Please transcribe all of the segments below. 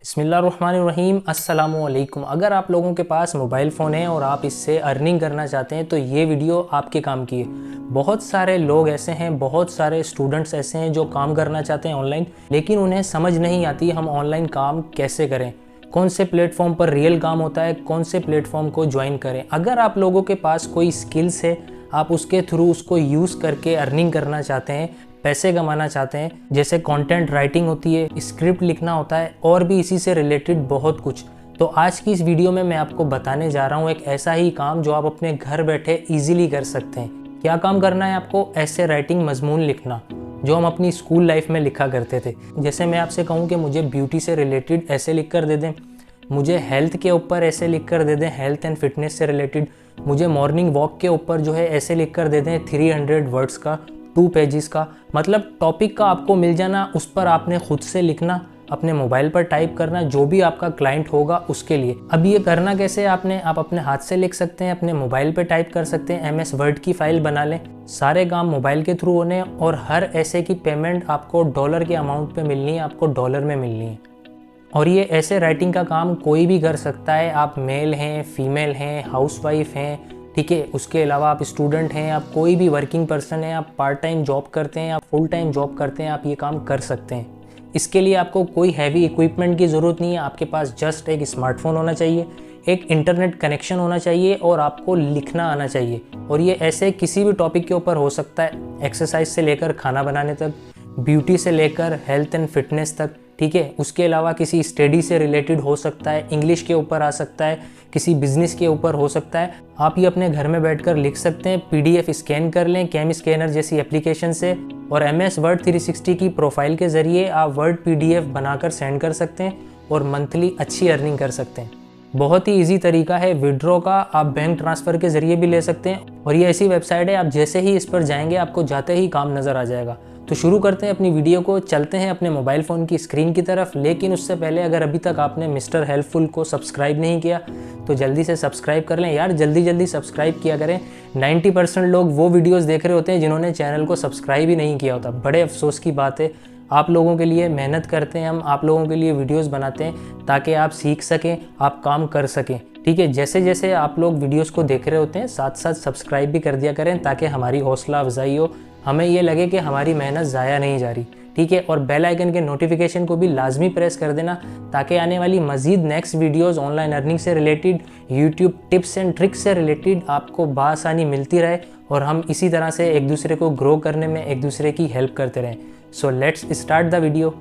बिस्मिल्लाहिर्रहमानिर्रहीम अस्सलामुअलैकुम। अगर आप लोगों के पास मोबाइल फ़ोन है और आप इससे अर्निंग करना चाहते हैं तो ये वीडियो आपके काम की है। बहुत सारे लोग ऐसे हैं, बहुत सारे स्टूडेंट्स ऐसे हैं जो काम करना चाहते हैं ऑनलाइन, लेकिन उन्हें समझ नहीं आती हम ऑनलाइन काम कैसे करें, कौन से प्लेटफॉर्म पर रियल काम होता है, कौन से प्लेटफॉर्म को ज्वाइन करें। अगर आप लोगों के पास कोई स्किल्स है, आप उसके थ्रू उसको यूज़ करके अर्निंग करना चाहते हैं, पैसे कमाना चाहते हैं, जैसे कंटेंट राइटिंग होती है, स्क्रिप्ट लिखना होता है और भी इसी से रिलेटेड बहुत कुछ, तो आज की इस वीडियो में मैं आपको बताने जा रहा हूँ एक ऐसा ही काम जो आप अपने घर बैठे इजीली कर सकते हैं। क्या काम करना है आपको? ऐसे राइटिंग मजमून लिखना जो हम अपनी स्कूल लाइफ में लिखा करते थे। जैसे मैं आपसे कहूँ कि मुझे ब्यूटी से रिलेटेड ऐसे लिख कर दे दें, मुझे हेल्थ के ऊपर ऐसे लिख कर दे दें, हेल्थ एंड फिटनेस से रिलेटेड, मुझे मॉर्निंग वॉक के ऊपर जो है ऐसे लिख कर दे दें 300 वर्ड्स का, 2 पेजेस का, मतलब टॉपिक का आपको मिल जाना, उस पर आपने खुद से लिखना, अपने मोबाइल पर टाइप करना, जो भी आपका क्लाइंट होगा उसके लिए। अब ये करना कैसे आपने? आप अपने हाथ से लिख सकते हैं, अपने मोबाइल पे टाइप कर सकते हैं, MS वर्ड की फाइल बना लें, सारे काम मोबाइल के थ्रू होने, और हर ऐसे की पेमेंट आपको डॉलर के अमाउंट पे मिलनी है, आपको डॉलर में मिलनी है। और ये ऐसे राइटिंग का काम कोई भी कर सकता है, आप मेल हैं, फीमेल हैं, हाउसवाइफ हैं, ठीक है, उसके अलावा आप स्टूडेंट हैं, आप कोई भी वर्किंग पर्सन है, आप पार्ट टाइम जॉब करते हैं, आप फुल टाइम जॉब करते हैं, आप ये काम कर सकते हैं। इसके लिए आपको कोई हैवी इक्विपमेंट की ज़रूरत नहीं है, आपके पास जस्ट एक स्मार्टफोन होना चाहिए, एक इंटरनेट कनेक्शन होना चाहिए और आपको लिखना आना चाहिए। और ये ऐसे किसी भी टॉपिक के ऊपर हो सकता है, एक्सरसाइज से लेकर खाना बनाने तक, ब्यूटी से लेकर हेल्थ एंड फिटनेस तक, ठीक है। उसके अलावा किसी स्टडी से रिलेटेड हो सकता है, इंग्लिश के ऊपर आ सकता है, किसी बिजनेस के ऊपर हो सकता है। आप ये अपने घर में बैठकर लिख सकते हैं, PDF स्कैन कर लें कैम स्कैनर जैसी एप्लीकेशन से, और MS वर्ड 360 की प्रोफाइल के ज़रिए आप वर्ड PDF बनाकर सेंड कर सकते हैं और मंथली अच्छी अर्निंग कर सकते हैं। बहुत ही इजी तरीका है विड्रॉ का, आप बैंक ट्रांसफ़र के ज़रिए भी ले सकते हैं। और ये ऐसी वेबसाइट है, आप जैसे ही इस पर जाएंगे आपको जाते ही काम नज़र आ जाएगा। तो शुरू करते हैं अपनी वीडियो को, चलते हैं अपने मोबाइल फ़ोन की स्क्रीन की तरफ। लेकिन उससे पहले अगर अभी तक आपने मिस्टर हेल्पफुल को सब्सक्राइब नहीं किया तो जल्दी से सब्सक्राइब कर लें यार, जल्दी सब्सक्राइब किया करें। 90% लोग वो वीडियोस देख रहे होते हैं जिन्होंने चैनल को सब्सक्राइब ही नहीं किया होता। बड़े अफसोस की बात है। आप लोगों के लिए मेहनत करते हैं हम, आप लोगों के लिए वीडियोस बनाते हैं ताकि आप सीख सकें, आप काम कर सकें, ठीक है। जैसे जैसे आप लोग वीडियोस को देख रहे होते हैं साथ साथ सब्सक्राइब भी कर दिया करें ताकि हमारी हौसला अफजाई हो, हमें ये लगे कि हमारी मेहनत ज़ाया नहीं जा रही, ठीक है। और बेल आइकन के नोटिफिकेशन को भी लाजमी प्रेस कर देना ताकि आने वाली मज़ीद नेक्स्ट वीडियोस ऑनलाइन अर्निंग से related, YouTube tips and tricks से रिलेटेड आपको बआसानी मिलती रहे और हम इसी तरह से एक दूसरे को ग्रो करने में एक दूसरे की हेल्प करते रहें। So let's start the video.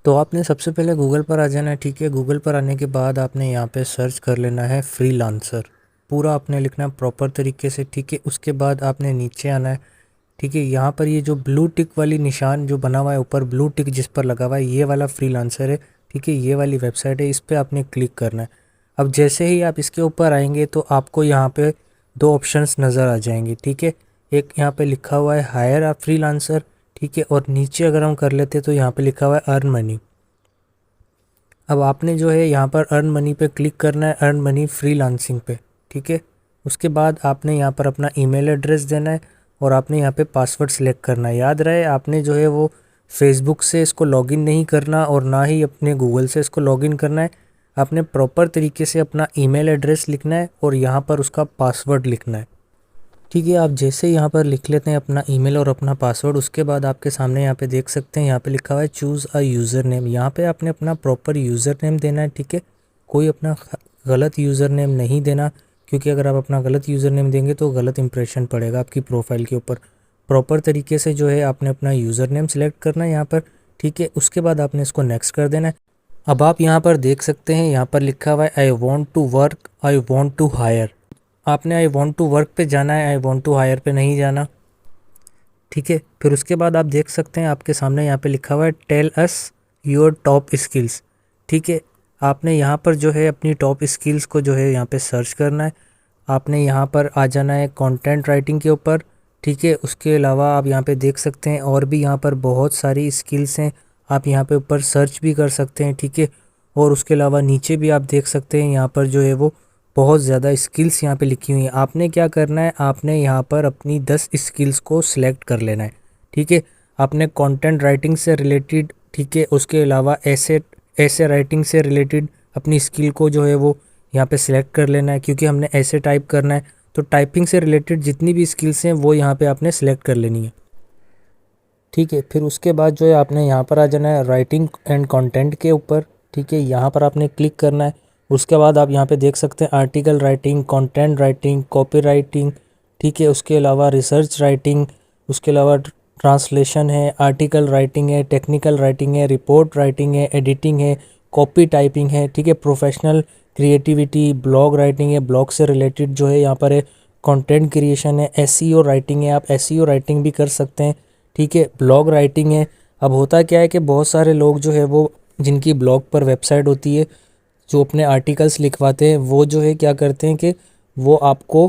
तो आपने सबसे पहले गूगल पर आ जाना है, ठीक है। गूगल पर आने के बाद आपने यहाँ पे सर्च कर लेना है फ्रीलांसर, पूरा आपने लिखना है प्रॉपर तरीके से, ठीक है। उसके बाद आपने नीचे आना है, ठीक है। यहाँ पर ये जो ब्लू टिक वाली निशान जो बना हुआ है ऊपर, ब्लू टिक जिस पर लगा हुआ है, ये वाला फ्रीलांसर है, ठीक है। ये वाली वेबसाइट है, इस पर आपने क्लिक करना है। अब जैसे ही आप इसके ऊपर आएंगे तो आपको यहाँ पे 2 ऑप्शंस नज़र आ जाएंगे, ठीक है। एक यहाँ पे लिखा हुआ है हायर अ फ्रीलांसर, ठीक है, और नीचे अगर हम कर लेते तो यहाँ पे लिखा हुआ है अर्न मनी। अब आपने जो है यहाँ पर अर्न मनी पे क्लिक करना है, अर्न मनी फ्रीलांसिंग पे, ठीक है। उसके बाद आपने यहाँ पर अपना ईमेल एड्रेस देना है और आपने यहाँ पे पासवर्ड सेलेक्ट करना है। याद रहे आपने जो है वो फेसबुक से इसको लॉगिन नहीं करना और ना ही अपने गूगल से इसको लॉगिन करना है। आपने प्रॉपर तरीके से अपना ईमेल एड्रेस लिखना है और यहाँ पर उसका पासवर्ड लिखना है, ठीक है। आप जैसे यहाँ पर लिख लेते हैं अपना ईमेल और अपना पासवर्ड, उसके बाद आपके सामने यहाँ पे देख सकते हैं यहाँ पे लिखा हुआ है चूज़ अ यूज़र नेम। यहाँ पे आपने अपना प्रॉपर यूज़र नेम देना है, ठीक है। कोई अपना गलत यूज़र नेम नहीं देना, क्योंकि अगर आप अपना गलत यूज़र नेम देंगे तो गलत इंप्रेशन पड़ेगा आपकी प्रोफाइल के ऊपर। प्रॉपर तरीके से जो है आपने अपना यूज़र नेम सेलेक्ट करना है यहाँ पर, ठीक है। उसके बाद आपने इसको नेक्स्ट कर देना है। अब आप यहाँ पर देख सकते हैं यहाँ पर लिखा हुआ है I want to work, I want to hire. आपने आई वॉन्ट टू वर्क पे जाना है, आई वॉन्ट टू हायर पे नहीं जाना, ठीक है। फिर उसके बाद आप देख सकते हैं आपके सामने यहाँ पे लिखा हुआ है tell us your top skills, ठीक है। आपने यहाँ पर जो है अपनी टॉप स्किल्स को जो है यहाँ पे सर्च करना है। आपने यहाँ पर आ जाना है कंटेंट राइटिंग के ऊपर, ठीक है। उसके अलावा आप यहाँ पे देख सकते हैं और भी यहाँ पर बहुत सारी स्किल्स हैं, आप यहाँ पे ऊपर सर्च भी कर सकते हैं, ठीक है। और उसके अलावा नीचे भी आप देख सकते हैं यहाँ पर जो है वो बहुत ज़्यादा स्किल्स यहाँ पे लिखी हुई हैं। आपने क्या करना है, आपने यहाँ पर अपनी 10 स्किल्स को सिलेक्ट कर लेना है। ठीक है, आपने कंटेंट राइटिंग से रिलेटेड, ठीक है, उसके अलावा ऐसे राइटिंग से रिलेटेड अपनी स्किल को जो है वो यहाँ पे सिलेक्ट कर लेना है, क्योंकि हमने ऐसे टाइप करना है। तो टाइपिंग से रिलेटेड जितनी भी स्किल्स हैं वो यहाँ पे आपने सिलेक्ट कर लेनी है। ठीक है, फिर उसके बाद जो है आपने यहाँ पर आ जाना है राइटिंग एंड कंटेंट के ऊपर। ठीक है, यहाँ पर आपने क्लिक करना है। उसके बाद आप यहाँ पे देख सकते हैं article writing, content writing, copy writing, ठीक है, उसके अलावा रिसर्च राइटिंग, उसके अलावा ट्रांसलेशन है, आर्टिकल राइटिंग है, टेक्निकल राइटिंग है, रिपोर्ट राइटिंग है, एडिटिंग है, कॉपी टाइपिंग है, ठीक है, प्रोफेशनल क्रिएटिविटी, ब्लॉग राइटिंग है, ब्लॉग से रिलेटेड जो है यहाँ पर है, कंटेंट क्रिएशन है, एसईओ राइटिंग है, आप एसईओ राइटिंग भी कर सकते हैं। ठीक है, ब्लॉग राइटिंग है। अब होता क्या है कि बहुत सारे लोग जो है वो, जिनकी ब्लॉग पर वेबसाइट होती है, जो अपने आर्टिकल्स लिखवाते हैं, वो जो है क्या करते हैं कि वो आपको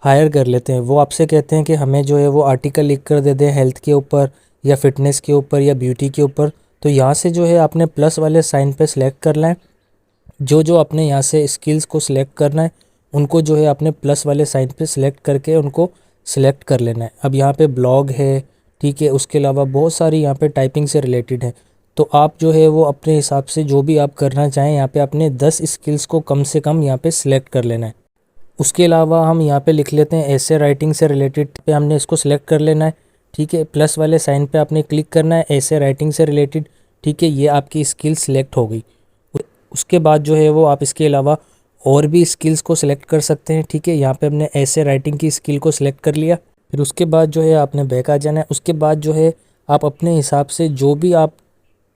हायर कर लेते हैं। वो आपसे कहते हैं कि हमें जो है वो आर्टिकल लिख कर दे दें हेल्थ के ऊपर या फिटनेस के ऊपर या ब्यूटी के ऊपर। तो यहाँ से जो है आपने प्लस वाले साइन पे सिलेक्ट करना है। जो जो आपने यहाँ से स्किल्स को सिलेक्ट करना है, उनको जो है आपने प्लस वाले साइन पे सिलेक्ट करके उनको सिलेक्ट कर लेना है। अब यहाँ पे ब्लॉग है, ठीक है, उसके अलावा बहुत सारी यहाँ पे टाइपिंग से रिलेटेड है। तो आप जो है वो अपने हिसाब से जो भी आप करना चाहें, यहाँ पे आपने 10 स्किल्स को कम से कम यहाँ पे सिलेक्ट कर लेना है। उसके अलावा हम यहाँ पे लिख लेते हैं ऐसे राइटिंग से रिलेटेड पे हमने इसको सिलेक्ट कर लेना है। ठीक है, प्लस वाले साइन पे आपने क्लिक करना है, ऐसे राइटिंग से रिलेटेड। ठीक है, ये आपकी स्किल सिलेक्ट हो गई। उसके बाद जो है वो आप इसके अलावा और भी स्किल्स को सिलेक्ट कर सकते हैं। ठीक है, यहाँ पे हमने ऐसे राइटिंग की स्किल को सिलेक्ट कर लिया। फिर उसके बाद जो है आपने बैक आ जाना है। उसके बाद जो है आप अपने हिसाब से जो भी आप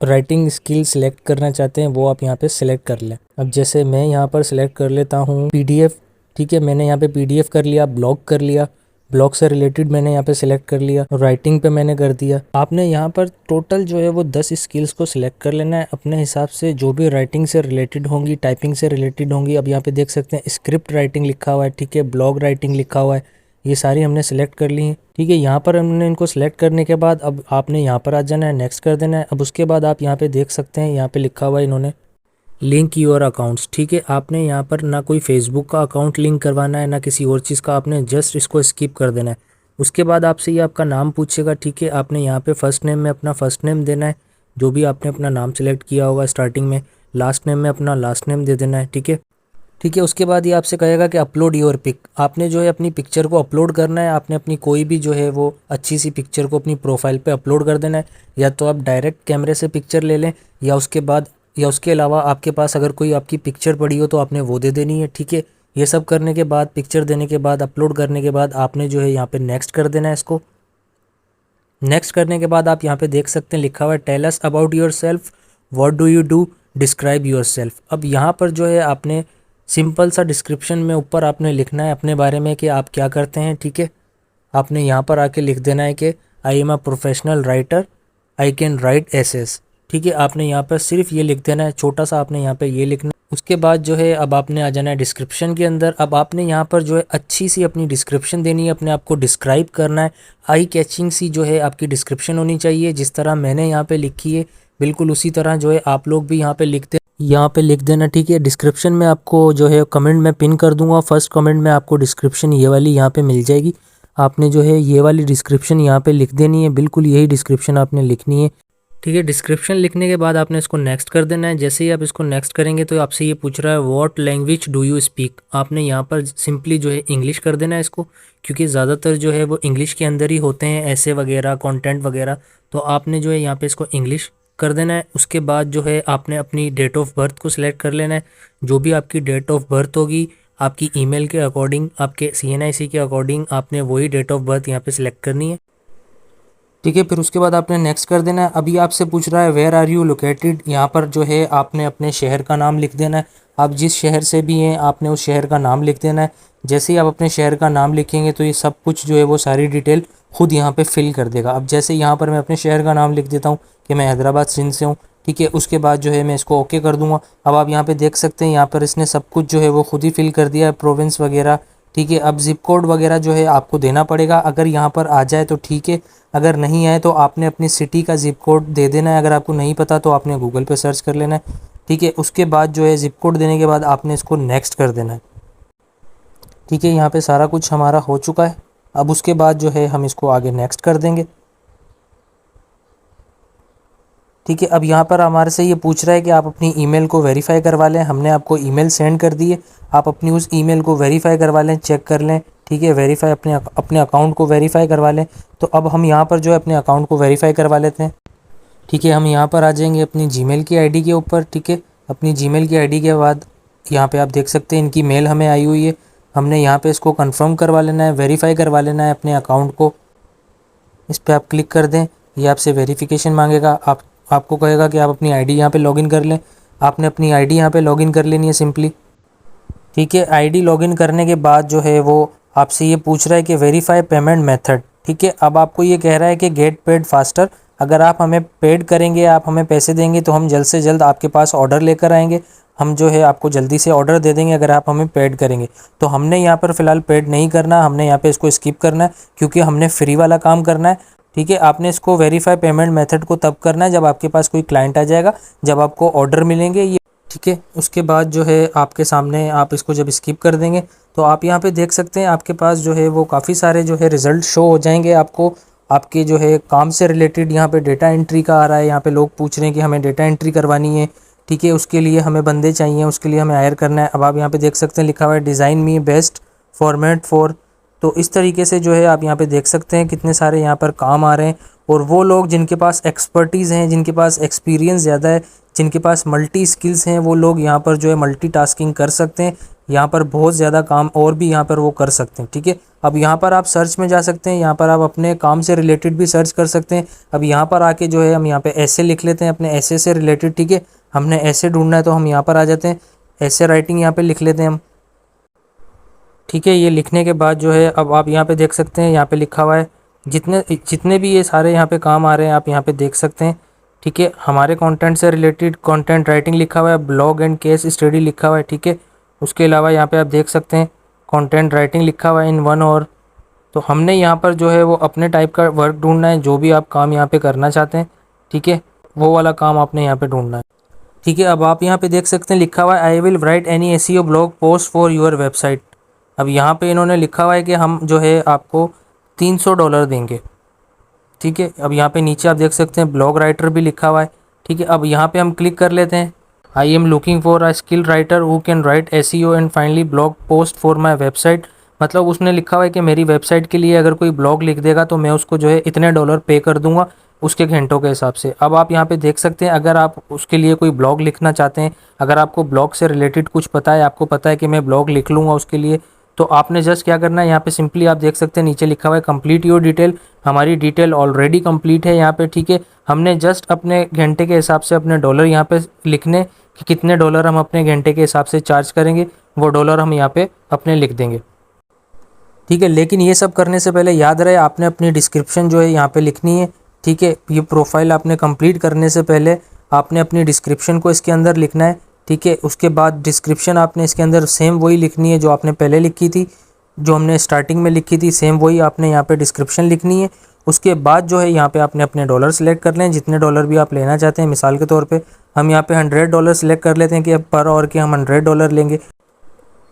राइटिंग स्किल सिलेक्ट करना चाहते हैं वो आप यहाँ पे सिलेक्ट कर लें। अब जैसे मैं यहाँ पर सिलेक्ट कर लेता हूँ पीडीएफ। ठीक है, मैंने यहाँ पे पीडीएफ कर लिया, ब्लॉग कर लिया, ब्लॉग से रिलेटेड मैंने यहाँ पे सिलेक्ट कर लिया, राइटिंग पे मैंने कर दिया। आपने यहाँ पर टोटल जो है वो 10 स्किल्स को सिलेक्ट कर लेना है अपने हिसाब से, जो भी राइटिंग से रिलेटेड होंगी, टाइपिंग से रिलेटेड होंगी। अब यहाँ पे देख सकते हैं स्क्रिप्ट राइटिंग लिखा हुआ है, ठीक है, ब्लॉग राइटिंग लिखा हुआ है, ये सारी हमने सेलेक्ट कर ली हैं। ठीक है, यहाँ पर हमने इनको सेलेक्ट करने के बाद अब आपने यहाँ पर आ जाना है, नेक्स्ट कर देना है। अब उसके बाद आप यहाँ पे देख सकते हैं, यहाँ पे लिखा हुआ है इन्होंने लिंक योर अकाउंट्स। ठीक है, आपने यहाँ पर ना कोई फेसबुक का अकाउंट लिंक करवाना है ना किसी और चीज़ का, आपने जस्ट इसको स्किप कर देना है। उसके बाद आपसे ये आपका नाम पूछेगा। ठीक है, आपने यहाँ पे फर्स्ट नेम में अपना फर्स्ट नेम देना है, जो भी आपने अपना नाम सेलेक्ट किया होगा स्टार्टिंग में। लास्ट नेम में अपना लास्ट नेम दे देना है। ठीक है, ठीक है, उसके बाद ये आपसे कहेगा कि अपलोड योर पिक। आपने जो है अपनी पिक्चर को अपलोड करना है। आपने अपनी कोई भी जो है वो अच्छी सी पिक्चर को अपनी प्रोफाइल पे अपलोड कर देना है। या तो आप डायरेक्ट कैमरे से पिक्चर ले लें, या उसके बाद या उसके अलावा आपके पास अगर कोई आपकी पिक्चर पड़ी हो तो आपने वो दे देनी है। ठीक है, ये सब करने के बाद, पिक्चर देने के बाद, अपलोड करने के बाद आपने जो है यहाँ पे नेक्स्ट कर देना है इसको। नेक्स्ट करने के बाद आप यहाँ पे देख सकते हैं लिखा हुआ है tell us about your self, what do you do, describe your self. अब यहाँ पर जो है आपने सिंपल सा डिस्क्रिप्शन में ऊपर आपने लिखना है अपने बारे में कि आप क्या करते हैं। ठीक है, आपने यहाँ पर आके लिख देना है कि I am a professional writer, I can write essays. ठीक है, आपने यहाँ पर सिर्फ ये लिख देना है, छोटा सा आपने यहाँ पे ये लिखना है। उसके बाद जो है अब आपने आ जाना है डिस्क्रिप्शन के अंदर। अब आपने यहाँ पर जो है अच्छी सी अपनी डिस्क्रिप्शन देनी है, अपने आप को डिस्क्राइब करना है। आई कैचिंग सी जो है आपकी डिस्क्रिप्शन होनी चाहिए, जिस तरह मैंने यहाँ पे लिखी है बिल्कुल उसी तरह जो है आप लोग भी यहाँ पे लिख देना। ठीक है, डिस्क्रिप्शन में आपको जो है कमेंट में पिन कर दूंगा, फर्स्ट कमेंट में आपको डिस्क्रिप्शन ये वाली यहाँ पे मिल जाएगी। आपने जो है ये वाली डिस्क्रिप्शन यहाँ पे लिख देनी है, बिल्कुल यही डिस्क्रिप्शन आपने लिखनी है। ठीक है, डिस्क्रिप्शन लिखने के बाद आपने इसको नेक्स्ट कर देना है। जैसे ही आप इसको नेक्स्ट करेंगे तो आपसे ये पूछ रहा है what language do you speak. आपने यहाँ पर सिंपली जो है इंग्लिश कर देना है इसको, क्योंकि ज़्यादातर जो है वो इंग्लिश के अंदर ही होते हैं ऐसे वगैरह कंटेंट वगैरह। तो आपने जो है यहाँ पे इसको इंग्लिश कर देना है। उसके बाद जो है आपने अपनी डेट ऑफ बर्थ को सिलेक्ट कर लेना है। जो भी आपकी डेट ऑफ बर्थ होगी आपकी ईमेल के अकॉर्डिंग, आपके CNIC के अकॉर्डिंग, आपने वही डेट ऑफ बर्थ यहाँ पे सिलेक्ट करनी है। ठीक है, फिर उसके बाद आपने नेक्स्ट कर देना है। अभी आपसे पूछ रहा है वेयर आर यू लोकेटेड। यहाँ पर जो है आपने अपने शहर का नाम लिख देना है। आप जिस शहर से भी हैं आपने उस शहर का नाम लिख देना है। जैसे ही आप अपने शहर का नाम लिखेंगे तो ये सब कुछ जो है वो सारी डिटेल खुद यहाँ पे फिल कर देगा। अब जैसे यहाँ पर मैं अपने शहर का नाम लिख देता हूँ कि मैं हैदराबाद सिंध से हूँ। ठीक है, उसके बाद जो है मैं इसको ओके कर दूँगा। अब आप यहाँ पे देख सकते हैं यहाँ पर इसने सब कुछ जो है वो खुद ही फिल कर दिया है, प्रोविंस वगैरह। ठीक है, अब जिप कोड वगैरह जो है आपको देना पड़ेगा। अगर यहाँ पर आ जाए तो ठीक है, अगर नहीं आए तो आपने अपनी सिटी का जिप कोड दे देना है। अगर आपको नहीं पता तो आपने गूगल पे सर्च कर लेना है। ठीक है, उसके बाद जो है जिप कोड देने के बाद आपने इसको नेक्स्ट कर देना है। ठीक है, यहाँ पे सारा कुछ हमारा हो चुका है। अब उसके बाद जो है हम इसको आगे नेक्स्ट कर देंगे। ठीक है, अब यहाँ पर हमारे से ये पूछ रहा है कि आप अपनी ईमेल को वेरीफाई करवा लें। हमने आपको ईमेल सेंड कर दी है, आप अपनी उस ईमेल को वेरीफाई करवा लें, चेक कर लें। ठीक है, वेरीफाई अपने अकाउंट को वेरीफाई करवा लें। तो अब हम यहाँ पर जो है अपने अकाउंट को वेरीफाई करवा लेते हैं। ठीक है, हम यहाँ पर आ जाएंगे अपनी जीमेल की आईडी के ऊपर। ठीक है, अपनी जीमेल की आईडी के बाद यहाँ पे आप देख सकते हैं इनकी मेल हमें आई हुई है। हमने यहाँ पे इसको कंफर्म करवा लेना है, वेरीफाई करवा लेना है अपने अकाउंट को। इस पर आप क्लिक कर दें, ये आपसे वेरिफिकेशन मांगेगा। आपको कहेगा कि आप अपनी आईडी यहाँ पे लॉगिन कर लें। आपने अपनी आईडी यहाँ पे लॉगिन कर लेनी है सिंपली। ठीक है, आईडी लॉगिन करने के बाद जो है वो आपसे ये पूछ रहा है कि वेरीफाई पेमेंट मेथड। ठीक है, अब आपको ये कह रहा है कि गेट पेड फास्टर। अगर आप हमें पेड करेंगे, आप हमें पैसे देंगे तो हम जल्द से जल्द आपके पास ऑर्डर लेकर आएंगे। हम जो है आपको जल्दी से ऑर्डर दे देंगे अगर आप हमें पेड करेंगे। तो हमने यहाँ पर फ़िलहाल पेड नहीं करना, हमने यहाँ पे इसको स्किप करना है क्योंकि हमने फ्री वाला काम करना है। ठीक है, आपने इसको वेरीफाई पेमेंट मेथड को तब करना है जब आपके पास कोई क्लाइंट आ जाएगा, जब आपको ऑर्डर मिलेंगे ये। ठीक है, उसके बाद जो है आपके सामने आप इसको जब स्किप कर देंगे तो आप यहाँ पे देख सकते हैं आपके पास जो है वो काफ़ी सारे जो है रिज़ल्ट शो हो जाएंगे आपको। आपके जो है काम से रिलेटेड यहाँ पे डेटा एंट्री का आ रहा है। यहाँ पे लोग पूछ रहे हैं कि हमें डेटा एंट्री करवानी है। ठीक है, उसके लिए हमें बंदे चाहिए, उसके लिए हमें हायर करना है। अब आप यहाँ पे देख सकते हैं लिखा हुआ है design me best format for. तो इस तरीके से जो है आप यहाँ पे देख सकते हैं कितने सारे यहाँ पर काम आ रहे हैं। और वो लोग जिनके पास एक्सपर्टीज़ हैं, जिनके पास एक्सपीरियंस ज़्यादा है, जिनके पास मल्टी स्किल्स हैं, वो लोग यहाँ पर जो है मल्टीटास्किंग कर सकते हैं। यहाँ पर बहुत ज़्यादा काम और भी यहाँ पर वो कर सकते हैं। ठीक है, अब यहाँ पर आप सर्च में जा सकते हैं, यहाँ पर आप अपने काम से रिलेटेड भी सर्च कर सकते हैं। अब यहाँ पर आके जो है हम यहाँ पे ऐसे लिख लेते हैं अपने ऐसे से रिलेटेड। ठीक है, हमने ऐसे ढूंढना है तो हम यहाँ पर आ जाते हैं, ऐसे राइटिंग यहाँ पे लिख लेते हैं हम। ठीक है, ये लिखने के बाद जो है अब आप यहाँ पे देख सकते हैं, यहाँ पे लिखा हुआ है जितने भी ये सारे यहाँ पे काम आ रहे हैं आप यहाँ पे देख सकते हैं। ठीक है, हमारे कंटेंट से रिलेटेड कंटेंट राइटिंग लिखा हुआ है, ब्लॉग एंड केस स्टडी लिखा हुआ है। ठीक है, उसके अलावा यहाँ पे आप देख सकते हैं कंटेंट राइटिंग लिखा हुआ है इन वन और। तो हमने यहाँ पर जो है वो अपने टाइप का वर्क ढूंढना है, जो भी आप काम यहाँ पे करना चाहते हैं। ठीक है, वो वाला काम आपने यहाँ पे ढूंढना है। ठीक है, अब आप यहाँ पे देख सकते हैं लिखा हुआ है I will write any SEO blog post for your website. अब यहाँ पे इन्होंने लिखा हुआ है कि हम जो है आपको $300 देंगे। ठीक है, अब यहाँ पे नीचे आप देख सकते हैं ब्लॉग राइटर भी लिखा हुआ है। ठीक है, अब यहाँ पे हम क्लिक कर लेते हैं, I am looking for a skill writer who can write SEO and finally blog post for my website. मतलब उसने लिखा हुआ है कि मेरी वेबसाइट के लिए अगर कोई ब्लॉग लिख देगा तो मैं उसको जो है इतने डॉलर पे कर दूंगा उसके घंटों के हिसाब से। अब आप यहाँ पे देख सकते हैं अगर आप उसके लिए कोई ब्लॉग लिखना चाहते हैं, अगर आपको ब्लॉग से रिलेटेड कुछ पता है, आपको पता है कि मैं ब्लॉग लिख लूँगा उसके लिए, तो आपने जस्ट क्या करना है, यहाँ पे सिंपली आप देख सकते हैं नीचे लिखा हुआ है कंप्लीट योर डिटेल। हमारी डिटेल ऑलरेडी कंप्लीट है यहाँ पे। ठीक है, हमने जस्ट अपने घंटे के हिसाब से अपने डॉलर यहाँ पे लिखने कि कितने डॉलर हम अपने घंटे के हिसाब से चार्ज करेंगे, वो डॉलर हम यहाँ पे अपने लिख देंगे। ठीक है, लेकिन ये सब करने से पहले याद रहे आपने अपनी डिस्क्रिप्शन जो है यहाँ पे लिखनी है। ठीक है, ये प्रोफाइल आपने कंप्लीट करने से पहले आपने अपनी डिस्क्रिप्शन को इसके अंदर लिखना है। ठीक है, उसके बाद डिस्क्रिप्शन आपने इसके अंदर सेम वही लिखनी है जो आपने पहले लिखी थी, जो हमने स्टार्टिंग में लिखी थी, सेम वही आपने यहाँ पे डिस्क्रिप्शन लिखनी है। उसके बाद जो है यहाँ पे आपने अपने डॉलर सेलेक्ट कर लें, जितने डॉलर भी आप लेना चाहते हैं। मिसाल के तौर पे हम यहाँ पे $100 सेलेक्ट कर लेते हैं कि अब पर आवर के हम $100 लेंगे।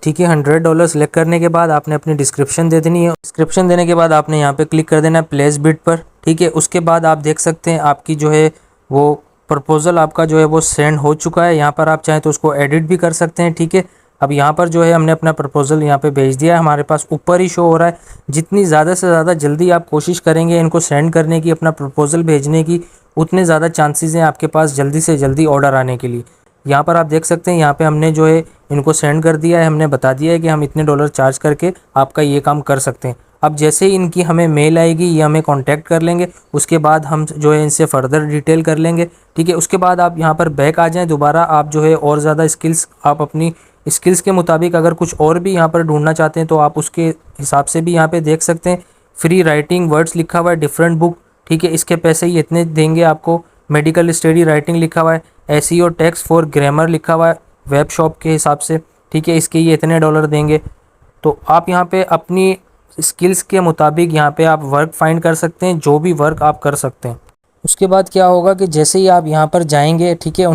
ठीक है, $100 सेलेक्ट करने के बाद आपने अपनी डिस्क्रिप्शन दे देनी है। डिस्क्रिप्शन देने के बाद आपने यहाँ पे क्लिक कर देना है प्लेस बिड पर। ठीक है, उसके बाद आप देख सकते हैं आपकी जो है वो प्रपोजल आपका जो है वो सेंड हो चुका है। यहाँ पर आप चाहें तो उसको एडिट भी कर सकते हैं। ठीक है, अब यहाँ पर जो है हमने अपना प्रपोजल यहाँ पे भेज दिया है, हमारे पास ऊपर ही शो हो रहा है। जितनी ज़्यादा से ज़्यादा जल्दी आप कोशिश करेंगे इनको सेंड करने की, अपना प्रपोजल भेजने की, उतने ज़्यादा चांसेस हैं आपके पास जल्दी से जल्दी ऑर्डर आने के लिए। यहाँ पर आप देख सकते हैं यहाँ पे हमने जो है इनको सेंड कर दिया है, हमने बता दिया है कि हम इतने डॉलर चार्ज करके आपका ये काम कर सकते हैं। अब जैसे ही इनकी हमें मेल आएगी ये हमें कांटेक्ट कर लेंगे, उसके बाद हम जो है इनसे फर्दर डिटेल कर लेंगे। ठीक है, उसके बाद आप यहाँ पर बैक आ जाएं दोबारा, आप जो है और ज़्यादा स्किल्स, आप अपनी स्किल्स के मुताबिक अगर कुछ और भी यहाँ पर ढूंढना चाहते हैं तो आप उसके हिसाब से भी यहाँ पे देख सकते हैं। फ्री राइटिंग वर्ड्स लिखा हुआ है, डिफरेंट बुक। ठीक है, इसके पैसे ही इतने देंगे आपको। मेडिकल स्टडी राइटिंग लिखा हुआ है, एसईओ टेक्स्ट फॉर ग्रामर लिखा हुआ है वेब शॉप के हिसाब से। ठीक है, इसके ये इतने डॉलर देंगे। तो आप यहाँ पे अपनी स्किल्स के मुताबिक यहाँ पे आप वर्क फाइंड कर सकते हैं, जो भी वर्क आप कर सकते हैं। उसके बाद क्या होगा कि जैसे ही आप यहाँ पर जाएंगे, ठीक है,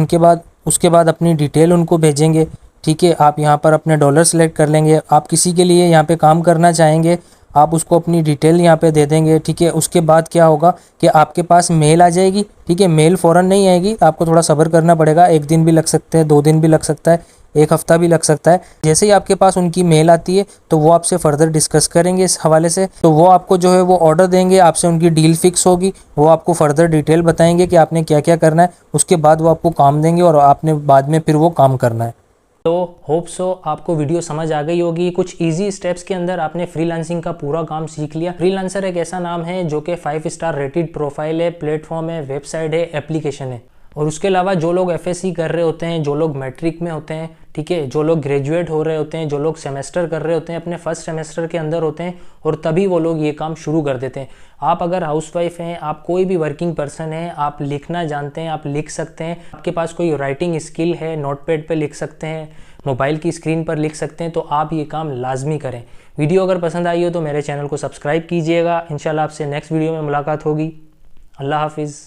उसके बाद अपनी डिटेल उनको भेजेंगे। ठीक है, आप यहाँ पर अपने डॉलर सेलेक्ट कर लेंगे। आप किसी के लिए यहाँ पे काम करना चाहेंगे, आप उसको अपनी डिटेल यहाँ पे दे देंगे। ठीक है, उसके बाद क्या होगा कि आपके पास मेल आ जाएगी। ठीक है, मेल फ़ौरन नहीं आएगी, आपको थोड़ा सब्र करना पड़ेगा। 1 दिन भी लग सकते हैं, 2 दिन भी लग सकता है, 1 हफ़्ता भी लग सकता है। जैसे ही आपके पास उनकी मेल आती है तो वो आपसे फर्दर डिस्कस करेंगे इस हवाले से। तो वो आपको जो है वो ऑर्डर देंगे, आपसे उनकी डील फिक्स होगी। वो आपको फर्दर डिटेल बताएंगे कि आपने क्या क्या करना है। उसके बाद वो आपको काम देंगे और आपने बाद में फिर वो काम करना है। तो होप सो आपको वीडियो समझ आ गई होगी। कुछ इजी स्टेप्स के अंदर आपने फ्रीलांसिंग का पूरा काम सीख लिया। फ्रीलांसर एक ऐसा नाम है जो कि 5 स्टार रेटेड प्रोफाइल है, प्लेटफॉर्म है, वेबसाइट है, एप्लीकेशन है। और उसके अलावा जो लोग एफएससी कर रहे होते हैं, जो लोग मैट्रिक में होते हैं, ठीक है, जो लोग ग्रेजुएट हो रहे होते हैं, जो लोग सेमेस्टर कर रहे होते हैं, अपने फर्स्ट सेमेस्टर के अंदर होते हैं और तभी वो लोग ये काम शुरू कर देते हैं। आप अगर हाउसवाइफ हैं, आप कोई भी वर्किंग पर्सन है, आप लिखना जानते हैं, आप लिख सकते हैं, आपके पास कोई राइटिंग स्किल है, नोटपैड पे लिख सकते हैं, मोबाइल की स्क्रीन पर लिख सकते हैं, तो आप ये काम लाजमी करें। वीडियो अगर पसंद आई हो तो मेरे चैनल को सब्सक्राइब कीजिएगा। इंशाल्लाह आपसे नेक्स्ट वीडियो में मुलाकात होगी। अल्लाह हाफिज़।